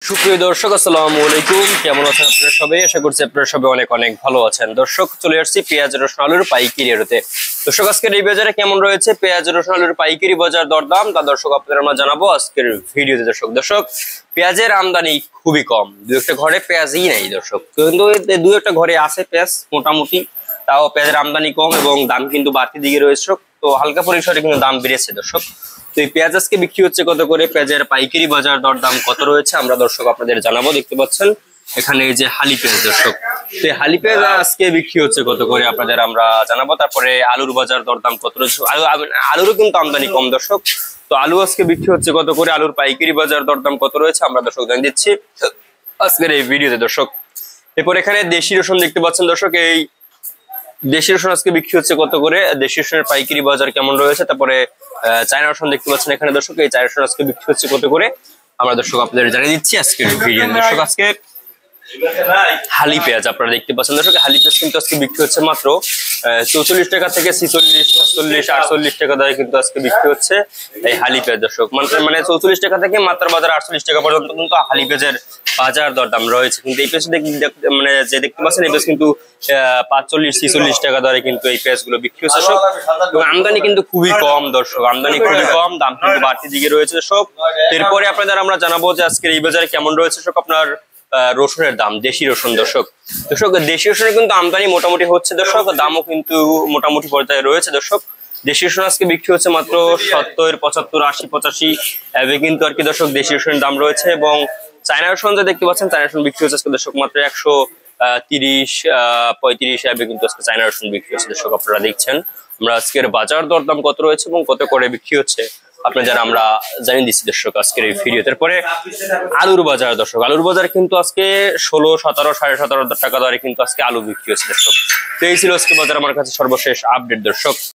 সুপ্রিয় দর্শক, আসসালামু আলাইকুম। কেমন আছেন আপনারা সবাই? আশা করছি আপনারা সবাই অনেক অনেক ভালো আছেন। দর্শক, চলে আসছি পেঁয়াজ রসুন আলুর পাইকারি রেটে। দর্শক, আজকের এই বাজারে কেমন রয়েছে পেঁয়াজ রসুন আলুর পাইকারি বাজার দরদাম তা দর্শক আপনাদের আমরা জানাবো আজকের ভিডিওতে। দর্শক পেঁয়াজের আমদানি খুবই কম, দু একটা ঘরে পেঁয়াজই নাই দর্শক, কিন্তু দু একটা ঘরে আছে পেঁয়াজ মোটামুটি, তাও পেঁয়াজের আমদানি কম এবং দাম কিন্তু বাড়তি দিকে রয়েছে। তো হালকা পরিসরে কিন্তু দাম বেড়েছে দর্শক। তো এই পেঁয়াজ আজকে বিক্রি হচ্ছে কত করে, পেঁয়াজের পাইকারি বাজার দর দাম কত রয়েছে আমরা দর্শক আপনাদের জানাবো। দেখতে পাচ্ছেন এখানে এই যে হালি পেঁয়াজ দর্শক, তো এই হালি পেঁয়াজ আজকে বিক্রি হচ্ছে কত করে আপনাদের আমরা জানাবো। তারপরে আলুর বাজার দর দাম কত রয়েছে, আলুরও কিন্তু আমদানি কম দর্শক। তো আলু আজকে বিক্রি হচ্ছে কত করে, আলুর পাইকারি বাজার দর দাম কত রয়েছে আমরা দর্শক জানিয়ে দিচ্ছি আজকের এই ভিডিওতে দর্শক। এরপর এখানে দেশি রসুন দেখতে পাচ্ছেন দর্শক, এই দেশি রসুন আজকে বিক্রি হচ্ছে কত করে, দেশি রসুনের পাইকারি বাজার কেমন রয়েছে। তারপরে চায়না রসুন দেখতে পাচ্ছেন এখানে দর্শক, এই চায়না রসুন আজকে বিক্রি হচ্ছে কত করে আমরা দর্শক আপনাদের জানিয়ে দিচ্ছি আজকের ভিডিও দর্শক। আজকে হালি পেঁয়াজ আপনারা দেখতে পাচ্ছেন দর্শক, হালি পেঁয়াজ কিন্তু আজকে বিক্রি হচ্ছে মাত্র 44 টাকা থেকে 46, 47, 48 টাকা দরে কিন্তু আজকে বিক্রি হচ্ছে এই হালি পেঁয়াজ দর্শক। মানে 44 টাকা থেকে মাত্রা বাজার 48 টাকা পর্যন্ত কিন্তু হালি পেঁয়াজের বাজার দরদাম রয়েছে। কিন্তু এই পেঁয়াজ মানে যে দেখতে পাচ্ছেন এই পেঁয়াজ কিন্তু 45, 46 টাকা দরে কিন্তু এই পেঁয়াজ গুলো বিক্রি হচ্ছে দর্শক। এবং আমদানি কিন্তু খুবই কম দর্শক, আমদানি খুবই কম, দাম কিন্তু বাড়তি দিকে রয়েছে দর্শক। এরপরে আপনাদের আমরা জানাবো যে আজকের এই বাজারে কেমন রয়েছে দর্শক আপনার রসুনের দাম, দেশি রসুন দর্শক। দেশি রসুনের কিন্তু আমদানি মোটামুটি হচ্ছে দর্শক, দামও কিন্তু মোটামুটি পর্যায়ে রয়েছে দর্শক। দেশি রসুন আজকে বিক্রি হচ্ছে মাত্র 70, 75, 80, 85 কিন্তু আর কি দর্শক দেশি রসুনের দাম রয়েছে। এবং চায়না রসুন যে দেখতে পাচ্ছেন, চায়না রসুন বিক্রি হচ্ছে আজকে দর্শক মাত্র 130, 35 কিন্তু আজকে চায়না রসুন বিক্রি হচ্ছে দর্শক। আপনারা দেখছেন আমরা আজকের বাজার দরদাম কত রয়েছে এবং কত করে বিক্রি হচ্ছে আপনাদের আমরা জানিয়ে দিচ্ছি দর্শক আজকের এই ভিডিও। তারপরে আলুর বাজার দর্শক, আলুর বাজার কিন্তু আজকে 16, 17, 17.5 টাকা দরে কিন্তু আজকে আলু বিক্রি হচ্ছে দর্শক। তো এই ছিল আজকে বাজার আমার কাছে সর্বশেষ আপডেট দর্শক।